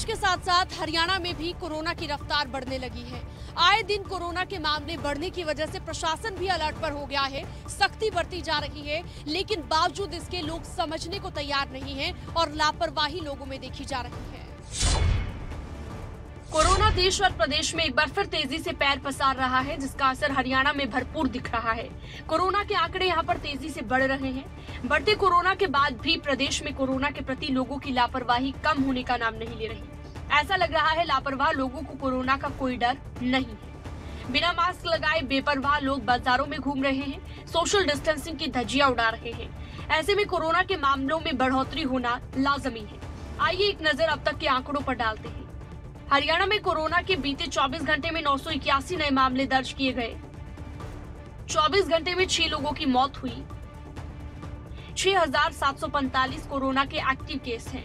के साथ साथ हरियाणा में भी कोरोना की रफ्तार बढ़ने लगी है। आए दिन कोरोना के मामले बढ़ने की वजह से प्रशासन भी अलर्ट पर हो गया है, सख्ती बरती जा रही है, लेकिन बावजूद इसके लोग समझने को तैयार नहीं हैं और लापरवाही लोगों में देखी जा रही है। कोरोना देश और प्रदेश में एक बार फिर तेजी से पैर पसार रहा है, जिसका असर हरियाणा में भरपूर दिख रहा है। कोरोना के आंकड़े यहां पर तेजी से बढ़ रहे हैं। बढ़ते कोरोना के बाद भी प्रदेश में कोरोना के प्रति लोगों की लापरवाही कम होने का नाम नहीं ले रही। ऐसा लग रहा है लापरवाह लोगों को कोरोना का कोई डर नहीं है। बिना मास्क लगाए बेपरवाह लोग बाजारों में घूम रहे हैं, सोशल डिस्टेंसिंग की धज्जियां उड़ा रहे हैं। ऐसे में कोरोना के मामलों में बढ़ोतरी होना लाजमी है। आइए एक नजर अब तक के आंकड़ों पर डालते हैं। हरियाणा में कोरोना के बीते 24 घंटे में 981 नए मामले दर्ज किए गए। 24 घंटे में 6 लोगों की मौत हुई। 6,745 कोरोना के एक्टिव केस हैं,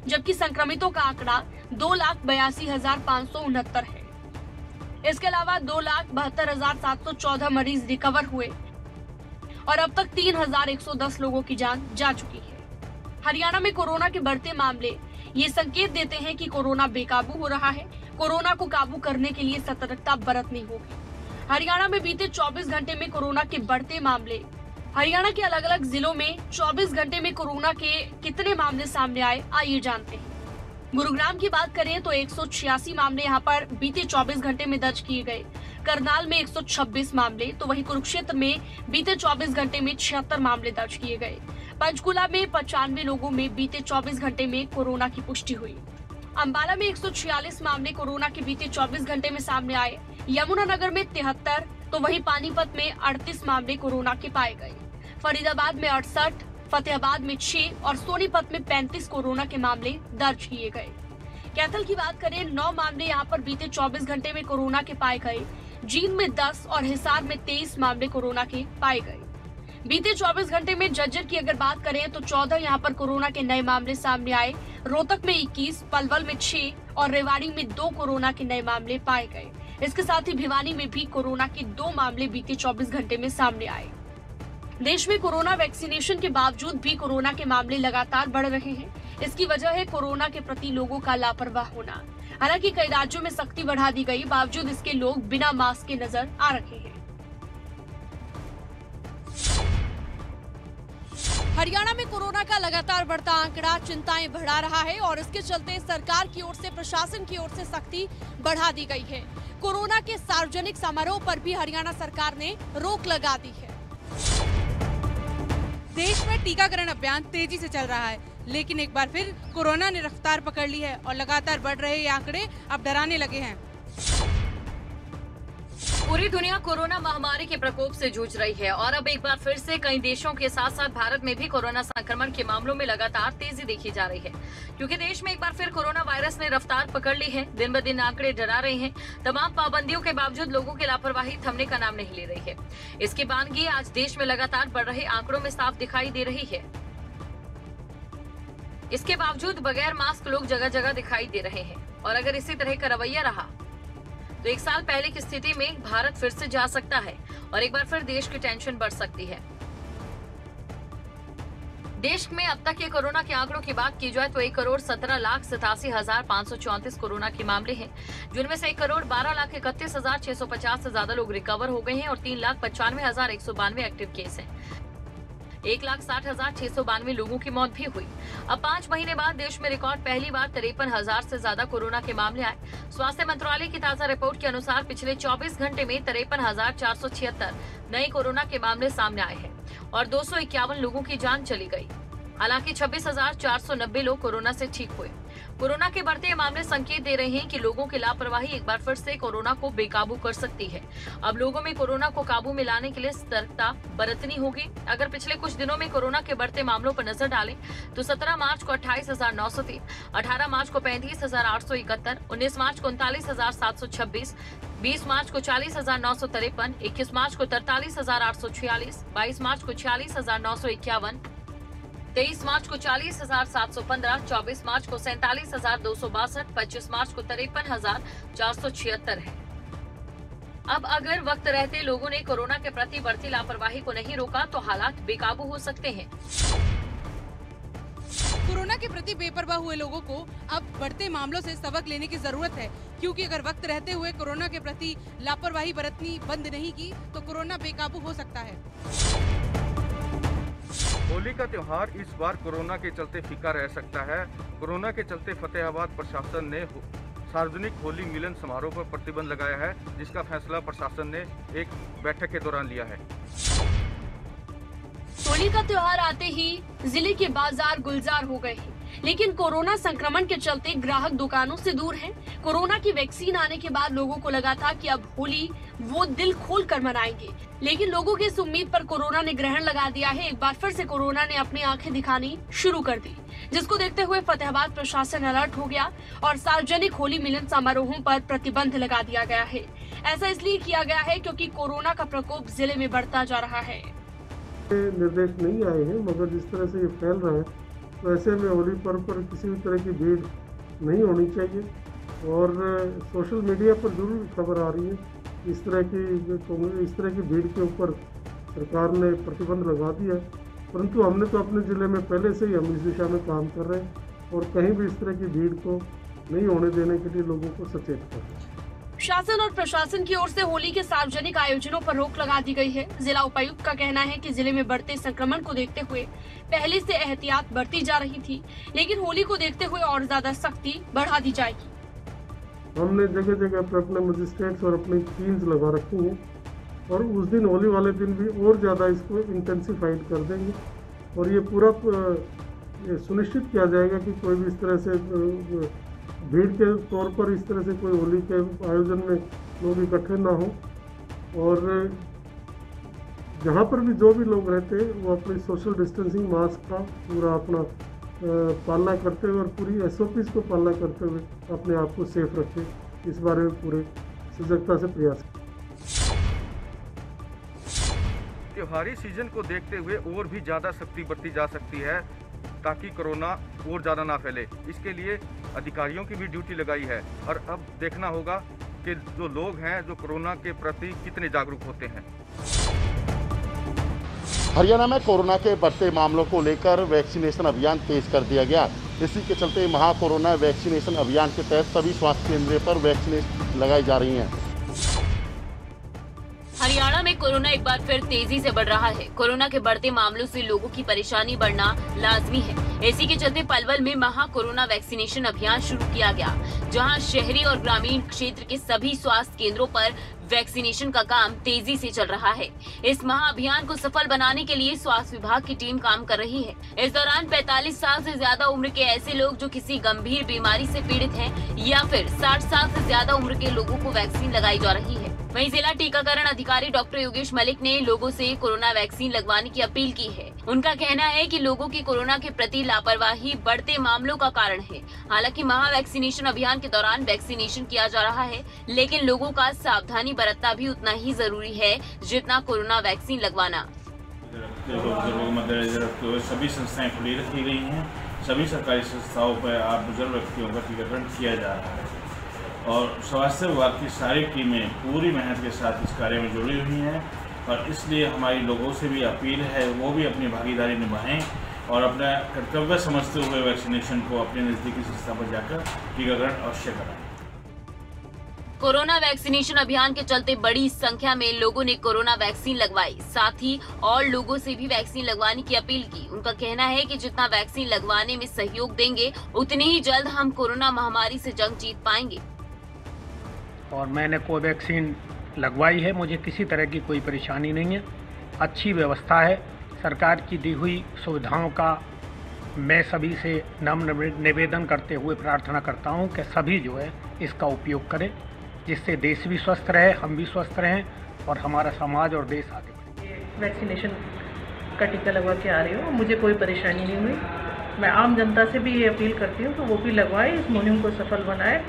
जबकि संक्रमितों का आंकड़ा 2,82,569 है। इसके अलावा 2,72,714 मरीज रिकवर हुए और अब तक 3,110 लोगों की जान जा चुकी है। हरियाणा में कोरोना के बढ़ते मामले ये संकेत देते हैं कि कोरोना बेकाबू हो रहा है। कोरोना को काबू करने के लिए सतर्कता बरतनी होगी। हरियाणा में बीते 24 घंटे में कोरोना के बढ़ते मामले। हरियाणा के अलग अलग जिलों में 24 घंटे में कोरोना के कितने मामले सामने आए, आइए जानते हैं। गुरुग्राम की बात करें तो 186 मामले यहाँ पर बीते 24 घंटे में दर्ज किए गए। करनाल में 126 मामले, तो वहीं कुरुक्षेत्र में बीते 24 घंटे में 76 मामले दर्ज किए गए। पंचकुला में 95 लोगों में बीते 24 घंटे में कोरोना की पुष्टि हुई। अंबाला में 146 मामले कोरोना के बीते 24 घंटे में सामने आए। यमुनानगर में 73, तो वहीं पानीपत में 38 मामले कोरोना के पाए गए। फरीदाबाद में 68, फतेहाबाद में 6 और सोनीपत में 35 कोरोना के मामले दर्ज किए गए। कैथल की बात करें, 9 मामले यहाँ पर बीते 24 घंटे में कोरोना के पाए गए। जींद में 10 और हिसार में 23 मामले कोरोना के पाए गए। बीते 24 घंटे में झज्जर की अगर बात करें तो 14 यहाँ पर कोरोना के नए मामले सामने आए। रोहतक में 21, पलवल में 6 और रेवाड़ी में 2 कोरोना के नए मामले पाए गए। इसके साथ ही भिवानी में भी कोरोना के 2 मामले बीते 24 घंटे में सामने आए। देश में कोरोना वैक्सीनेशन के बावजूद भी कोरोना के मामले लगातार बढ़ रहे हैं। इसकी वजह है कोरोना के प्रति लोगों का लापरवाह होना। हालांकि कई राज्यों में सख्ती बढ़ा दी गई, बावजूद इसके लोग बिना मास्क के नजर आ रहे हैं। हरियाणा में कोरोना का लगातार बढ़ता आंकड़ा चिंताएं बढ़ा रहा है और इसके चलते सरकार की ओर से, प्रशासन की ओर से सख्ती बढ़ा दी गई है। कोरोना के सार्वजनिक समारोह पर भी हरियाणा सरकार ने रोक लगा दी है। देश में टीकाकरण अभियान तेजी से चल रहा है, लेकिन एक बार फिर कोरोना ने रफ्तार पकड़ ली है और लगातार बढ़ रहे ये आंकड़े अब डराने लगे हैं। पूरी दुनिया कोरोना महामारी के प्रकोप से जूझ रही है और अब एक बार फिर से कई देशों के साथ साथ भारत में भी कोरोना संक्रमण के मामलों में लगातार तेजी देखी जा रही है, क्योंकि देश में एक बार फिर कोरोना वायरस ने रफ्तार पकड़ ली है। दिन ब दिन आंकड़े डरा रहे हैं। तमाम पाबंदियों के बावजूद लोगों की लापरवाही थमने का नाम नहीं ले रही है। इसकी बानगी आज देश में लगातार बढ़ रहे आंकड़ों में साफ दिखाई दे रही है। इसके बावजूद बगैर मास्क लोग जगह जगह दिखाई दे रहे हैं और अगर इसी तरह का रवैया रहा तो 1 साल पहले की स्थिति में भारत फिर से जा सकता है और एक बार फिर देश की टेंशन बढ़ सकती है। देश में अब तक के कोरोना के आंकड़ों की बात की जाए तो 1,17,87,534 कोरोना के मामले हैं, जिनमें से 1,12,31,650 से ज्यादा लोग रिकवर हो गए हैं और 3,95,192 एक्टिव केस हैं। 1,60,692 लोगों की मौत भी हुई। अब 5 महीने बाद देश में रिकॉर्ड पहली बार 53,000 से ज्यादा कोरोना के मामले आए। स्वास्थ्य मंत्रालय की ताजा रिपोर्ट के अनुसार पिछले 24 घंटे में 53,476 नए कोरोना के मामले सामने आए हैं और 251 लोगों की जान चली गई। हालांकि 26,490 लोग कोरोना से ठीक हुए। कोरोना के बढ़ते मामले संकेत दे रहे हैं कि लोगों की लापरवाही एक बार फिर से कोरोना को बेकाबू कर सकती है। अब लोगों में कोरोना को काबू में लाने के लिए सतर्कता बरतनी होगी। अगर पिछले कुछ दिनों में कोरोना के बढ़ते मामलों पर नजर डालें तो 17 मार्च को 28,903, 18 मार्च को 35,871, 19 मार्च को 39,726, 20 मार्च को 40,953, 21 मार्च को 43,846, 22 मार्च को 46,951, 23 मार्च को 40,715, 24 मार्च को 47,262, 25 मार्च को 53,476 है। अब अगर वक्त रहते लोगों ने कोरोना के प्रति बढ़ती लापरवाही को नहीं रोका तो हालात बेकाबू हो सकते हैं। कोरोना के प्रति बेपरवाह हुए लोगों को अब बढ़ते मामलों से सबक लेने की जरूरत है, क्योंकि अगर वक्त रहते हुए कोरोना के प्रति लापरवाही बरतनी बंद नहीं की तो कोरोना बेकाबू हो सकता है। होली का त्योहार इस बार कोरोना के चलते फीका रह सकता है। कोरोना के चलते फतेहाबाद प्रशासन ने सार्वजनिक होली मिलन समारोह पर प्रतिबंध लगाया है, जिसका फैसला प्रशासन ने एक बैठक के दौरान लिया है। होली का त्योहार आते ही जिले के बाजार गुलजार हो गए हैं, लेकिन कोरोना संक्रमण के चलते ग्राहक दुकानों से दूर हैं। कोरोना की वैक्सीन आने के बाद लोगों को लगा था कि अब होली वो दिल खोल कर मनाएंगे, लेकिन लोगों की इस उम्मीद पर कोरोना ने ग्रहण लगा दिया है। एक बार फिर से कोरोना ने अपनी आंखें दिखानी शुरू कर दी, जिसको देखते हुए फतेहाबाद प्रशासन अलर्ट हो गया और सार्वजनिक होली मिलन समारोहों पर प्रतिबंध लगा दिया गया है। ऐसा इसलिए किया गया है क्योंकि कोरोना का प्रकोप जिले में बढ़ता जा रहा है। निर्देश नहीं आए हैं, मगर जिस तरह से ये फैल रहा है तो ऐसे में होली पर्व पर किसी भी तरह की भीड़ नहीं होनी चाहिए। और सोशल मीडिया पर जरूर खबर आ रही है इस तरह की भीड़ के ऊपर सरकार ने प्रतिबंध लगा दिया, परंतु हमने तो अपने ज़िले में पहले से ही हम इस दिशा में काम कर रहे हैं और कहीं भी इस तरह की भीड़ को नहीं होने देने के लिए लोगों को सचेत कर रहे हैं। शासन और प्रशासन की ओर से होली के सार्वजनिक आयोजनों पर रोक लगा दी गई है। जिला उपायुक्त का कहना है कि जिले में बढ़ते संक्रमण को देखते हुए पहले से एहतियात बरती जा रही थी, लेकिन होली को देखते हुए और ज्यादा सख्ती बढ़ा दी जाएगी। हमने जगह जगह पर अपने मजिस्ट्रेट्स और अपनी टीम्स लगा रखी हैं और उस दिन होली वाले दिन भी और ज़्यादा इसको इंटेंसिफाइड कर देंगे और ये पूरा सुनिश्चित किया जाएगा कि कोई भी इस तरह से भीड़ के तौर पर इस तरह से कोई होली के आयोजन में लोग इकट्ठे ना हो और जहाँ पर भी जो भी लोग रहते हैं वो अपनी सोशल डिस्टेंसिंग मास्क का पूरा अपना पालना करते हुए और पूरी SOPs को पालना करते हुए अपने आप को सेफ रखें। इस बारे में पूरे सजगता से प्रयास करें। त्योहारी सीजन को देखते हुए और भी ज़्यादा सख्ती बरती जा सकती है ताकि कोरोना और ज़्यादा ना फैले। इसके लिए अधिकारियों की भी ड्यूटी लगाई है और अब देखना होगा कि जो लोग हैं जो कोरोना के प्रति कितने जागरूक होते हैं। हरियाणा में कोरोना के बढ़ते मामलों को लेकर वैक्सीनेशन अभियान तेज कर दिया गया। इसी के चलते महाकोरोना वैक्सीनेशन अभियान के तहत सभी स्वास्थ्य केंद्रों पर वैक्सीनेशन लगाई जा रही हैं। हरियाणा में कोरोना एक बार फिर तेजी से बढ़ रहा है। कोरोना के बढ़ते मामलों से लोगों की परेशानी बढ़ना लाजमी है। इसी के चलते पलवल में महा कोरोना वैक्सीनेशन अभियान शुरू किया गया, जहां शहरी और ग्रामीण क्षेत्र के सभी स्वास्थ्य केंद्रों पर वैक्सीनेशन का काम तेजी से चल रहा है। इस महा अभियान को सफल बनाने के लिए स्वास्थ्य विभाग की टीम काम कर रही है। इस दौरान 45 साल से ज्यादा उम्र के ऐसे लोग जो किसी गंभीर बीमारी से पीड़ित हैं या फिर 60 साल से ज्यादा उम्र के लोगों को वैक्सीन लगाई जा रही है। वहीं जिला टीकाकरण अधिकारी डॉक्टर योगेश मलिक ने लोगों से कोरोना वैक्सीन लगवाने की अपील की है। उनका कहना है कि लोगों की कोरोना के प्रति लापरवाही बढ़ते मामलों का कारण है। हालांकि महा वैक्सीनेशन अभियान के दौरान वैक्सीनेशन किया जा रहा है, लेकिन लोगों का सावधानी बरतना भी उतना ही जरूरी है जितना कोरोना वैक्सीन लगवाना। सभी संस्थाएं खुली रखी गई हैं। सभी सरकारी संस्थाओं पर आप बुजुर्ग व्यक्तियों का टीकाकरण किया जा रहा है और स्वास्थ्य विभाग की सारी टीमें पूरी मेहनत के साथ इस कार्य में जुड़ी हुई हैं और इसलिए हमारी लोगों से भी अपील है वो भी अपनी भागीदारी निभाएं और अपना कर्तव्य समझते हुए वैक्सीनेशन को अपने नज़दीकी संस्था पर जाकर टीकाकरण अवश्य कराएं। कोरोना वैक्सीनेशन अभियान के चलते बड़ी संख्या में लोगों ने कोरोना वैक्सीन लगवाई, साथ ही और लोगों से भी वैक्सीन लगवाने की अपील की। उनका कहना है कि जितना वैक्सीन लगवाने में सहयोग देंगे उतनी ही जल्द हम कोरोना महामारी से जंग जीत पाएंगे। और मैंने कोवैक्सीन लगवाई है, मुझे किसी तरह की कोई परेशानी नहीं है। अच्छी व्यवस्था है। सरकार की दी हुई सुविधाओं का मैं सभी से नम्र निवेदन करते हुए प्रार्थना करता हूं कि सभी जो है इसका उपयोग करें, जिससे देश भी स्वस्थ रहे, हम भी स्वस्थ रहें और हमारा समाज और देश आगे बढ़े। वैक्सीनेशन का टीका लगवा के आ रही हूँ, मुझे कोई परेशानी नहीं हुई। मैं आम जनता से भी ये अपील करती हूँ कि वो भी लगवाए, इस मुहिम को सफल बनाए।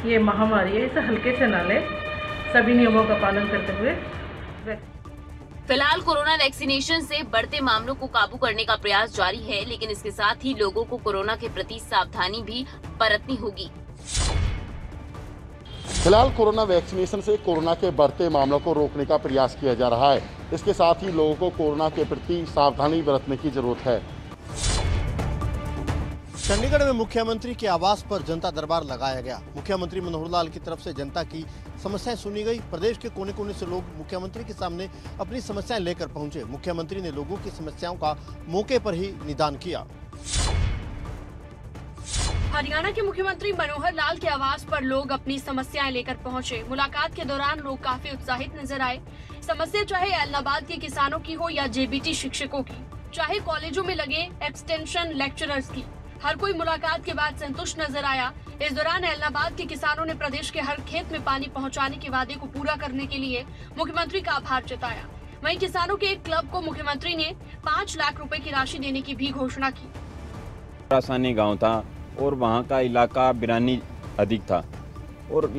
ये महामारी है, इसे हल्के से ना ले, सभी नियमों का पालन करते हुए। फिलहाल कोरोना वैक्सीनेशन से बढ़ते मामलों को काबू करने का प्रयास जारी है, लेकिन इसके साथ ही लोगों को कोरोना के प्रति सावधानी भी बरतनी होगी। फिलहाल कोरोना वैक्सीनेशन से कोरोना के बढ़ते मामलों को रोकने का प्रयास किया जा रहा है। इसके साथ ही लोगों को कोरोना के प्रति सावधानी बरतने की जरूरत है। चंडीगढ़ में मुख्यमंत्री के आवास पर जनता दरबार लगाया गया। मुख्यमंत्री मनोहर लाल की तरफ से जनता की समस्याएं सुनी गई। प्रदेश के कोने कोने से लोग मुख्यमंत्री के सामने अपनी समस्याएं लेकर पहुंचे। मुख्यमंत्री ने लोगों की समस्याओं का मौके पर ही निदान किया। हरियाणा के मुख्यमंत्री मनोहर लाल के आवास पर लोग अपनी समस्याएं लेकर पहुंचे। मुलाकात के दौरान लोग काफी उत्साहित नजर आए। समस्या चाहे एलनाबाद के किसानों की हो या जेबीटी शिक्षकों की, चाहे कॉलेजों में लगे एक्सटेंशन लेक्चरर्स की, हर कोई मुलाकात के बाद संतुष्ट नजर आया। इस दौरान एलनाबाद के किसानों ने प्रदेश के हर खेत में पानी पहुंचाने के वादे को पूरा करने के लिए मुख्यमंत्री का आभार जताया। वहीं किसानों के एक क्लब को मुख्यमंत्री ने 5 लाख रुपए की राशि देने की भी घोषणा की। रासानी गाँव था और वहाँ का इलाका बिरानी अधिक था और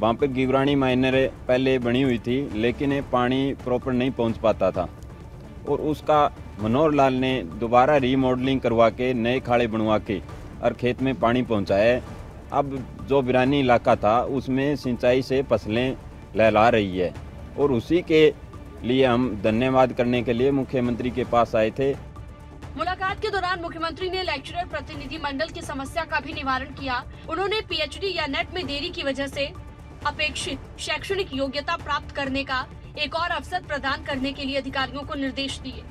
वहाँ पे गिवरानी माइनर पहले बनी हुई थी, लेकिन पानी प्रॉपर नहीं पहुँच पाता था और उसका मनोहर लाल ने दोबारा रीमॉडलिंग करवा के नए खाड़े बनवा के और खेत में पानी पहुँचाया है। अब जो बिरानी इलाका था उसमें सिंचाई से फसलें लहला रही है और उसी के लिए हम धन्यवाद करने के लिए मुख्यमंत्री के पास आए थे। मुलाकात के दौरान मुख्यमंत्री ने लेक्चरर प्रतिनिधि मंडल की समस्या का भी निवारण किया। उन्होंने पीएचडी या नेट में देरी की वजह से अपेक्षित शैक्षणिक योग्यता प्राप्त करने का एक और अवसर प्रदान करने के लिए अधिकारियों को निर्देश दिए।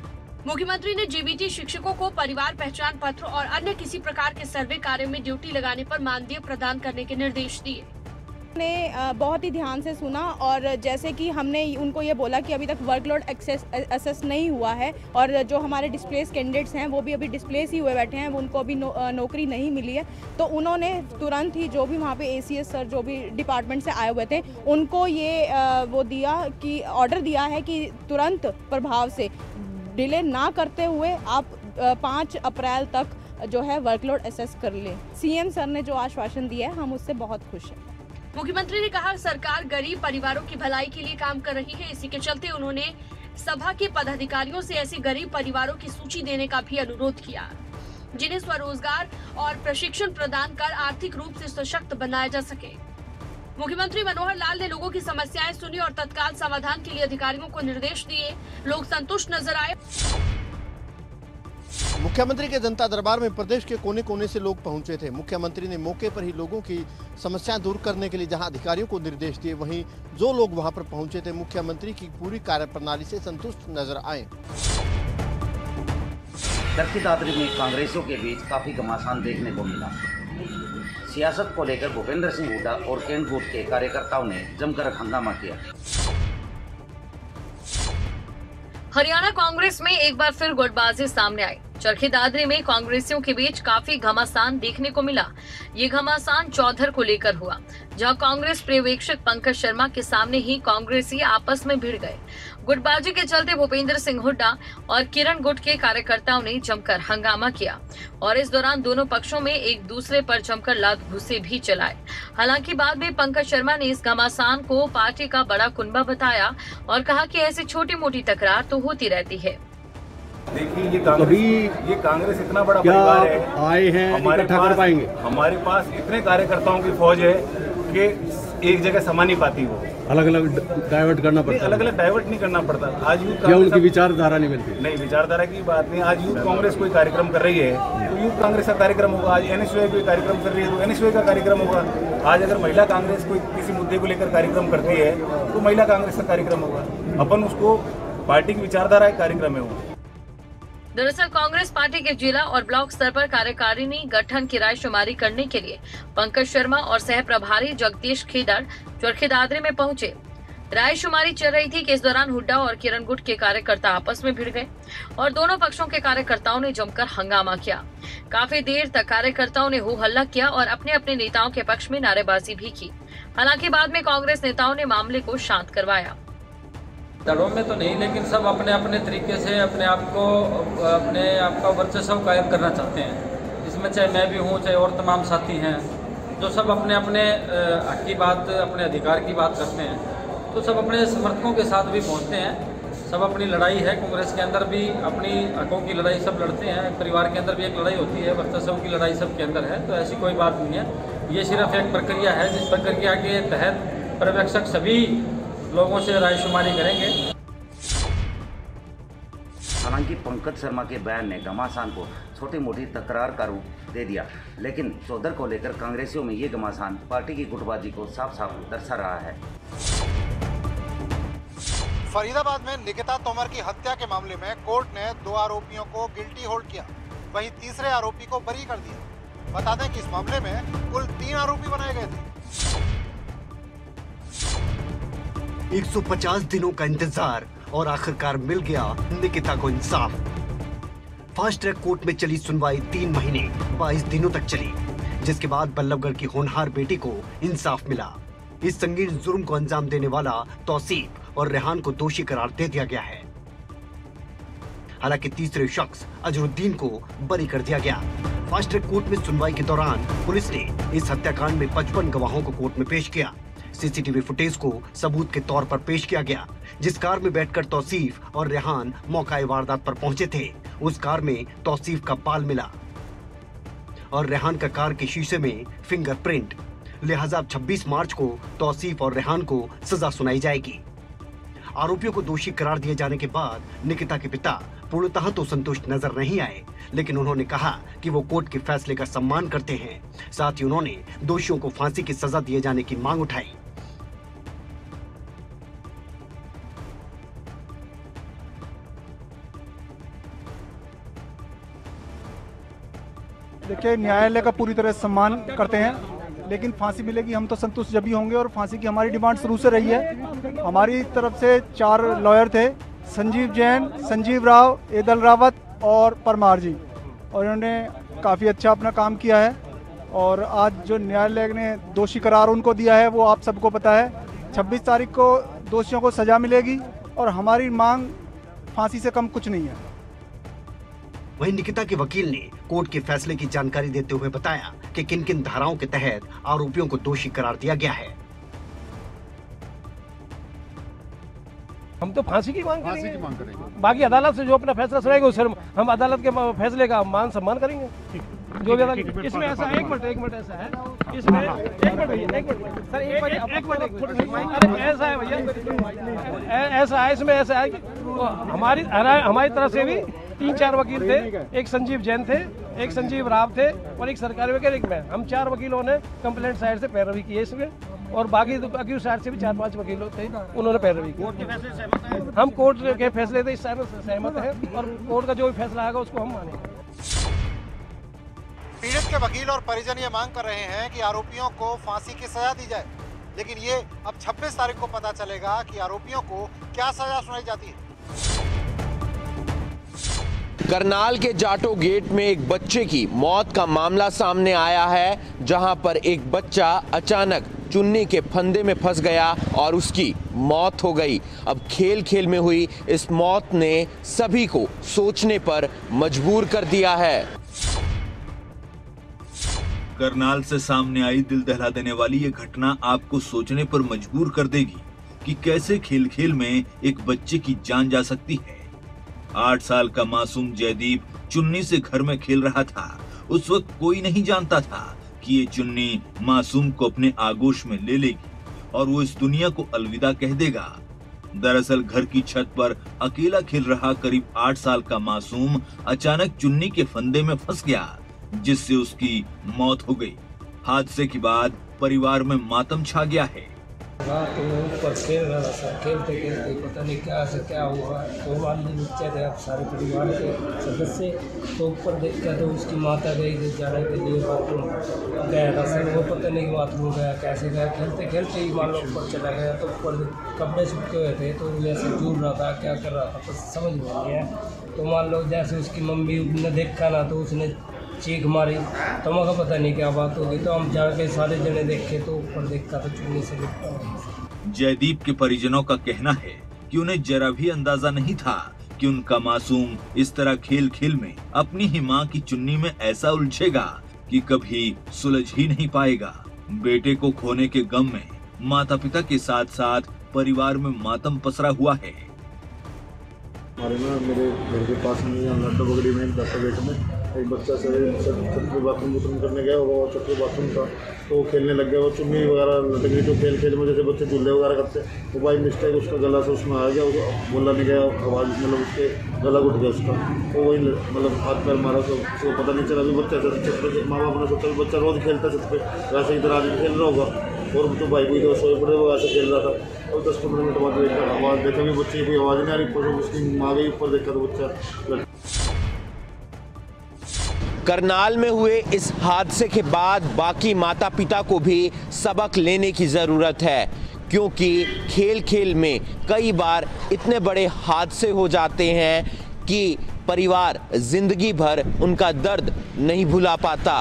मुख्यमंत्री ने जेबीटी शिक्षकों को परिवार पहचान पत्र और अन्य किसी प्रकार के सर्वे कार्य में ड्यूटी लगाने पर मानदेय प्रदान करने के निर्देश दिए। ने बहुत ही ध्यान से सुना और जैसे कि हमने उनको ये बोला कि अभी तक वर्कलोड असेस नहीं हुआ है और जो हमारे डिस्प्लेस कैंडिडेट्स हैं वो भी अभी डिस्प्लेस ही हुए बैठे हैं, उनको अभी नौकरी नहीं मिली है, तो उन्होंने तुरंत ही जो भी वहाँ पे एसीएस सर जो भी डिपार्टमेंट से आए हुए थे उनको ये वो दिया कि ऑर्डर दिया है कि तुरंत प्रभाव से डिले ना करते हुए आप 5 अप्रैल तक जो है वर्कलोड असेस कर लें। सीएम सर ने जो आश्वासन दिया है हम उससे बहुत खुश हैं। मुख्यमंत्री ने कहा सरकार गरीब परिवारों की भलाई के लिए काम कर रही है। इसी के चलते उन्होंने सभा के पदाधिकारियों से ऐसे गरीब परिवारों की सूची देने का भी अनुरोध किया जिन्हें स्वरोजगार और प्रशिक्षण प्रदान कर आर्थिक रूप से सशक्त बनाया जा सके। मुख्यमंत्री मनोहर लाल ने लोगों की समस्याएं सुनी और तत्काल समाधान के लिए अधिकारियों को निर्देश दिए। लोग संतुष्ट नजर आए। मुख्यमंत्री के जनता दरबार में प्रदेश के कोने कोने से लोग पहुंचे थे। मुख्यमंत्री ने मौके पर ही लोगों की समस्याएं दूर करने के लिए जहां अधिकारियों को निर्देश दिए, वहीं जो लोग वहां पर पहुंचे थे मुख्यमंत्री की पूरी कार्यप्रणाली से संतुष्ट नजर आए। चरखी दादरी में कांग्रेसियों के बीच काफी घमासान देखने को मिला। सियासत को लेकर भूपेंद्र सिंह हुड्डा और केंद्र गुट के कार्यकर्ताओं ने जमकर हंगामा किया। हरियाणा कांग्रेस में एक बार फिर गुटबाजी सामने आई। चरखी दादरी में कांग्रेसियों के बीच काफी घमासान देखने को मिला। ये घमासान चौधर को लेकर हुआ, जहां कांग्रेस पर्यवेक्षक पंकज शर्मा के सामने ही कांग्रेसी आपस में भिड़ गए। गुटबाजी के चलते भूपेंद्र सिंह हुड्डा और किरण गुट के कार्यकर्ताओं ने जमकर हंगामा किया और इस दौरान दोनों पक्षों में एक दूसरे पर जमकर लात घुसे भी चलाए। हालांकि बाद में पंकज शर्मा ने इस घमासान को पार्टी का बड़ा कुनबा बताया और कहा कि ऐसी छोटी मोटी तकरार तो होती रहती है। देखिए ये कांग्रेस इतना बड़ा परिवार है, आए हैं हमारे पास इतने कार्यकर्ताओं की फौज है कि एक जगह समा नहीं पाती। वो अलग अलग डाइवर्ट करना पड़ता है। अलग अलग डाइवर्ट नहीं करना पड़ता। आज यूथ क्या उनकी विचारधारा नहीं मिलती? नहीं, विचारधारा की बात नहीं। आज यूथ कांग्रेस कोई कार्यक्रम कर रही है तो यूथ कांग्रेस का कार्यक्रम होगा। आज एनएसयूआई कोई कार्यक्रम कर रही है तो एनएसयूआई का कार्यक्रम होगा। आज अगर महिला कांग्रेस कोई किसी मुद्दे को लेकर कार्यक्रम करती है तो महिला कांग्रेस का कार्यक्रम होगा। अपन उसको पार्टी की विचारधारा कार्यक्रम है वो। दरअसल कांग्रेस पार्टी के जिला और ब्लॉक स्तर पर कार्यकारिणी गठन की रायशुमारी करने के लिए पंकज शर्मा और सह प्रभारी जगदीश खेदड़ चरखी दादरी में पहुंचे। रायशुमारी चल रही थी कि इस दौरान हुड्डा और किरण गुट के कार्यकर्ता आपस में भिड़ गए और दोनों पक्षों के कार्यकर्ताओं ने जमकर हंगामा किया। काफी देर तक कार्यकर्ताओं ने हो हल्ला किया और अपने अपने नेताओं के पक्ष में नारेबाजी भी की। हालांकि बाद में कांग्रेस नेताओं ने मामले को शांत करवाया। दलों में तो नहीं, लेकिन सब अपने अपने तरीके से अपने आप का वर्चस्व कायम करना चाहते हैं। इसमें चाहे मैं भी हूँ, चाहे और तमाम साथी हैं, जो सब अपने अपने हक की बात, अपने अधिकार की बात करते हैं, तो सब अपने समर्थकों के साथ भी पहुँचते हैं। सब अपनी लड़ाई है। कांग्रेस के अंदर भी अपनी हकों की लड़ाई सब लड़ते हैं। परिवार के अंदर भी एक लड़ाई होती है, वर्चस्व की लड़ाई सबके अंदर है। तो ऐसी कोई बात नहीं है। ये सिर्फ एक प्रक्रिया है जिस प्रक्रिया के तहत पर्यवेक्षक सभी लोगों से रायशुमारी करेंगे। हालांकि हालांकि पंकज शर्मा के बयान ने घमासान को छोटी मोटी तकरार का रूप दे दिया, लेकिन चौधर को लेकर कांग्रेसियों में ये घमासान पार्टी की गुटबाजी को साफ साफ दर्शा रहा है। फरीदाबाद में निकिता तोमर की हत्या के मामले में कोर्ट ने 2 आरोपियों को गिल्टी होल्ड किया, वहीं तीसरे आरोपी को बरी कर दिया। बता दें कि इस मामले में कुल 3 आरोपी बनाए गए थे। 150 दिनों का इंतजार और आखिरकार मिल गया निकिता को इंसाफ। फास्ट ट्रैक कोर्ट में चली सुनवाई 3 महीने 22 दिनों तक चली, जिसके बाद बल्लभगढ़ की होनहार बेटी को इंसाफ मिला। इस संगीन जुर्म को अंजाम देने वाला तौसीफ और रेहान को दोषी करार दे दिया गया है। हालांकि तीसरे शख्स अजरुद्दीन को बरी कर दिया गया। फास्ट ट्रैक कोर्ट में सुनवाई के दौरान पुलिस ने इस हत्याकांड में 55 गवाहों को कोर्ट में पेश किया। सीसीटीवी फुटेज को सबूत के तौर पर पेश किया गया। जिस कार में बैठकर तौसीफ और रेहान मौका वारदात पर पहुंचे थे, उस कार में तौसीफ का बाल मिला और रेहान का कार के शीशे में फिंगरप्रिंट। लिहाजा 26 मार्च को तौसीफ और रेहान को सजा सुनाई जाएगी। आरोपियों को दोषी करार दिए जाने के बाद निकिता के पिता पूर्णतः तो संतुष्ट नजर नहीं आए, लेकिन उन्होंने कहा कि वो कोर्ट के फैसले का सम्मान करते हैं। साथ ही उन्होंने दोषियों को फांसी की सजा दिए जाने की मांग उठाई। देखिए, न्यायालय का पूरी तरह सम्मान करते हैं, लेकिन फांसी मिलेगी हम तो संतुष्ट जब भी होंगे। और फांसी की हमारी डिमांड शुरू से रही है। हमारी तरफ से 4 लॉयर थे, संजीव जैन, संजीव राव, एदल रावत और परमार जी, और इन्होंने काफ़ी अच्छा अपना काम किया है। और आज जो न्यायालय ने दोषी करार उनको दिया है वो आप सबको पता है। 26 तारीख को दोषियों को सजा मिलेगी और हमारी मांग फांसी से कम कुछ नहीं है। वहीं निकिता के वकील ने कोर्ट के फैसले की जानकारी देते हुए बताया कि किन किन धाराओं के तहत आरोपियों को दोषी करार दिया गया है। हम तो फांसी की मांग करेंगे। बाकी अदालत से जो अपना फैसला सुनाएगा उस हम अदालत के फैसले का मान सम्मान करेंगे। जो भी इसमें ऐसा है, एक मिनट ऐसा है, इसमें एक मिनट सर, एक मिनट ऐसा है भैया, ऐसा है, इसमें ऐसा है कि हमारी तरफ से भी 3-4 वकील थे। एक संजीव जैन थे, एक संजीव राव थे और एक सरकारी वकील, एक मैं। हम 4 वकीलों ने कंप्लेंट साइड से पैरवी की है इसमें, और बाकी वकील साइड से भी 4-5 वकील थे, उन्होंने पैरवी की। हम कोर्ट के फैसले से इस सहमत हैं और कोर्ट का जो भी फैसला आएगा उसको हम मानेंगे। पीड़ित के वकील और परिजन ये मांग कर रहे हैं कि आरोपियों को फांसी की सजा दी जाए, लेकिन ये अब 26 तारीख को पता चलेगा कि आरोपियों को क्या सजा सुनाई जाती है। करनाल के जाटो गेट में एक बच्चे की मौत का मामला सामने आया है, जहां पर एक बच्चा अचानक चुन्नी के फंदे में फंस गया और उसकी मौत हो गई। अब खेल खेल में हुई इस मौत ने सभी को सोचने पर मजबूर कर दिया है। करनाल से सामने आई दिल दहला देने वाली ये घटना आपको सोचने पर मजबूर कर देगी कि कैसे खेल खेल में एक बच्चे की जान जा सकती है। 8 साल का मासूम जयदीप चुन्नी से घर में खेल रहा था। उस वक्त कोई नहीं जानता था कि ये चुन्नी मासूम को अपने आगोश में ले लेगी और वो इस दुनिया को अलविदा कह देगा। दरअसल घर की छत पर अकेला खेल रहा करीब 8 साल का मासूम अचानक चुन्नी के फंदे में फंस गया, जिससे उसकी मौत हो गई। हादसे के बाद परिवार में मातम छा गया है। रात में ऊपर खेल रहा था, खेलते खेलते पता नहीं क्या से क्या हुआ। तो मान लीजिए बच्चे थे, आप सारे परिवार के सदस्य, तो ऊपर देखा तो उसकी माता गई थी जाने के लिए बाथरूम गया था। सर वो पता नहीं बाथरूम गया कैसे गया, खेलते खेलते ही मान लो ऊपर चला गया। तो ऊपर कपड़े सूखे हुए थे तो जैसे झूल रहा था, क्या कर रहा था तो समझ में नहीं आया। तो मान लो जैसे उसकी मम्मी ने देखा ना तो उसने चीख मारी, तो मगर पता नहीं क्या बात होगी। तो हम जाके सारे जने देखे तो ऊपर देखा तो चुन्नी से लिपटा। जयदीप के परिजनों का कहना है कि उन्हें जरा भी अंदाजा नहीं था कि उनका मासूम इस तरह खेल खेल में अपनी ही मां की चुन्नी में ऐसा उलझेगा कि कभी सुलझ ही नहीं पाएगा। बेटे को खोने के गम में माता पिता के साथ साथ परिवार में मातम पसरा हुआ है। मेरे घर के पास में बगड़ी में 10 गेट में एक बच्चा छत पे बाथरूम करने गया, वो छत पे बाथरूम था तो वो खेलने लग गया, वो चुन्नी वगैरह लटक गई, जो खेल में जैसे बच्चे झूले वगैरह करते, वो बाई मिस्टेक उसका गला से उसमें आ गया, वो बोला नहीं गया, आवाज़ मतलब उसके गला उठ गया उसका, वो वही मतलब हाथ पैर मारा, तो उसको पता नहीं चला। अभी बच्चा छत पे, माँ बाप ने सोचा बच्चा रोज़ खेलता छत पे, वैसे इधर आदमी खेल रहा होगा, और तो भाई भी तो सोए पड़े, वो ऐसे खेल रहा था। और 10-15 मिनट बाद देखा, आवाज़ देखा भी बच्चे की कोई आवाज़ नहीं आ रही, ऊपर उसकी माँ गई, ऊपर देखा तो बच्चा। करनाल में हुए इस हादसे के बाद बाकी माता पिता को भी सबक लेने की ज़रूरत है, क्योंकि खेल खेल में कई बार इतने बड़े हादसे हो जाते हैं कि परिवार जिंदगी भर उनका दर्द नहीं भुला पाता।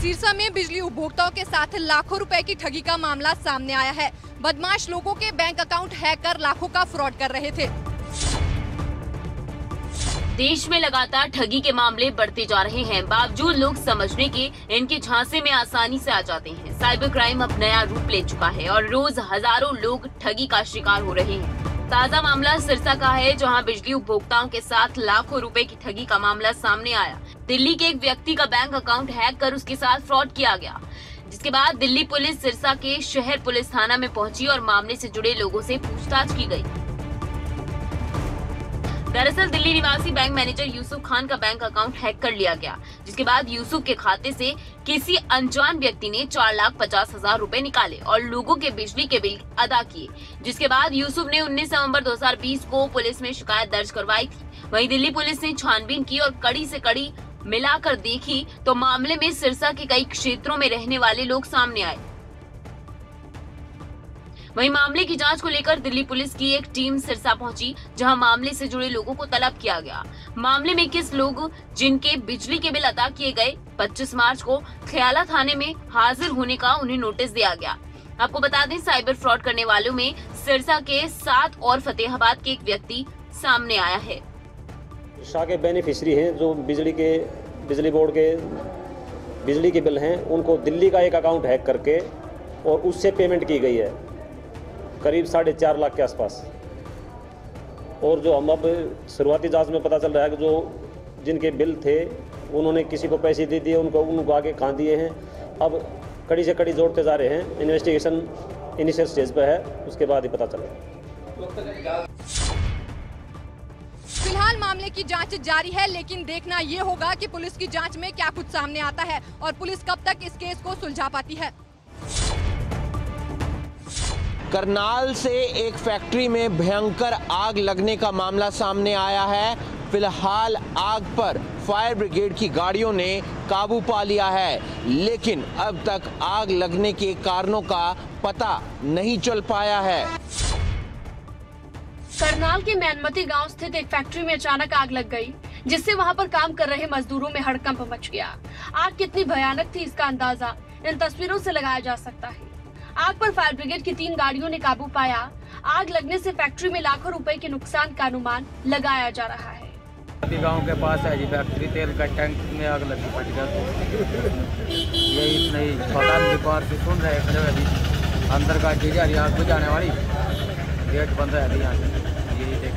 सिरसा में बिजली उपभोक्ताओं के साथ लाखों रुपए की ठगी का मामला सामने आया है। बदमाश लोगों के बैंक अकाउंट हैक कर लाखों का फ्रॉड कर रहे थे। देश में लगातार ठगी के मामले बढ़ते जा रहे हैं, बावजूद लोग समझने के इनके झांसे में आसानी से आ जाते हैं। साइबर क्राइम अब नया रूप ले चुका है और रोज हजारों लोग ठगी का शिकार हो रहे हैं। ताजा मामला सिरसा का है, जहां बिजली उपभोक्ताओं के साथ लाखों रुपए की ठगी का मामला सामने आया। दिल्ली के एक व्यक्ति का बैंक अकाउंट हैक कर उसके साथ फ्रॉड किया गया, जिसके बाद दिल्ली पुलिस सिरसा के शहर पुलिस थाना में पहुंची और मामले से जुड़े लोगों से पूछताछ की गई। दरअसल दिल्ली निवासी बैंक मैनेजर यूसुफ खान का बैंक अकाउंट हैक कर लिया गया, जिसके बाद यूसुफ के खाते से किसी अनजान व्यक्ति ने 4,50,000 रुपए निकाले और लोगों के बिजली के बिल अदा किए, जिसके बाद यूसुफ ने 19 नवंबर 2020 को पुलिस में शिकायत दर्ज करवाई थी। वहीं दिल्ली पुलिस ने छानबीन की और कड़ी से कड़ी मिलाकर देखी तो मामले में सिरसा के कई क्षेत्रों में रहने वाले लोग सामने आए। वहीं मामले की जांच को लेकर दिल्ली पुलिस की एक टीम सिरसा पहुंची, जहां मामले से जुड़े लोगों को तलब किया गया। मामले में 21 लोग जिनके बिजली के बिल अदा किए गए, 25 मार्च को खयाला थाने में हाजिर होने का उन्हें नोटिस दिया गया। आपको बता दें, साइबर फ्रॉड करने वालों में सिरसा के 7 और फतेहाबाद के एक व्यक्ति सामने आया है। सिरसा के बेनिफिशरी हैं जो बिजली बोर्ड के बिजली के बिल हैं, उनको दिल्ली का एक अकाउंट हैक करके और उससे पेमेंट की गई है करीब 4.5 लाख के आसपास। और जो हम अब शुरुआती जांच में पता चल रहा है कि जो जिनके बिल थे उन्होंने किसी को पैसे दे दिए, उनको आगे कहाँ दिए हैं। अब कड़ी से कड़ी जोड़ते जा रहे हैं। इन्वेस्टिगेशन इनिशियल स्टेज पर है, उसके बाद ही पता चलेगा। फिलहाल मामले की जांच जारी है, लेकिन देखना ये होगा कि पुलिस की जांच में क्या कुछ सामने आता है और पुलिस कब तक इस केस को सुलझा पाती है। करनाल से एक फैक्ट्री में भयंकर आग लगने का मामला सामने आया है। फिलहाल आग पर फायर ब्रिगेड की गाड़ियों ने काबू पा लिया है, लेकिन अब तक आग लगने के कारणों का पता नहीं चल पाया है। करनाल के मैनमती गांव स्थित एक फैक्ट्री में अचानक आग लग गई, जिससे वहां पर काम कर रहे मजदूरों में हड़कंप मच गया। आग कितनी भयानक थी, इसका अंदाजा इन तस्वीरों से लगाया जा सकता है। आग पर फायर ब्रिगेड की 3 गाड़ियों ने काबू पाया। आग लगने से फैक्ट्री में लाखों रुपए के नुकसान का अनुमान लगाया जा रहा है। गांव के पास है जी फैक्ट्री, तेल का टैंक में आग लगी फट गया। यही नहीं पता नहीं, बाहर से सुन रहे खड़े अभी अंदर का चीज आग बुझाने वाली, गेट बंद है अभी। यहाँ यही देख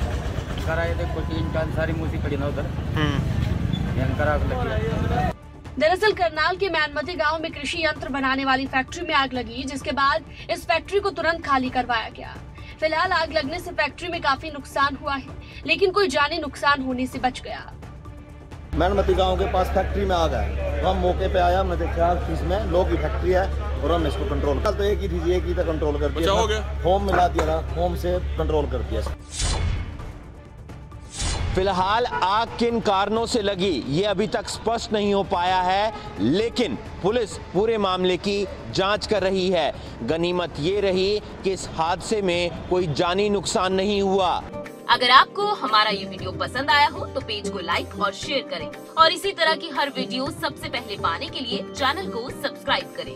करा, ये देखो 3 टन सारी मूसी खड़ी ना उधर, भयंकर आग लगी। दरअसल करनाल के मैनमती गांव में कृषि यंत्र बनाने वाली फैक्ट्री में आग लगी, जिसके बाद इस फैक्ट्री को तुरंत खाली करवाया गया। फिलहाल आग लगने से फैक्ट्री में काफी नुकसान हुआ है, लेकिन कोई जानी नुकसान होने से बच गया। मैनमती गांव के पास फैक्ट्री में आग है, हम मौके पे आया, हमने देखा इसमें लोग की फैक्ट्री है और हमने इसको कंट्रोल कर, तो एक ही थी तो कंट्रोल कर दिया, होम मिला दिया था, होम से कंट्रोल कर दिया। फिलहाल आग किन कारणों से लगी ये अभी तक स्पष्ट नहीं हो पाया है, लेकिन पुलिस पूरे मामले की जांच कर रही है। गनीमत ये रही कि इस हादसे में कोई जानी नुकसान नहीं हुआ। अगर आपको हमारा ये वीडियो पसंद आया हो तो पेज को लाइक और शेयर करें और इसी तरह की हर वीडियो सबसे पहले पाने के लिए चैनल को सब्सक्राइब करें।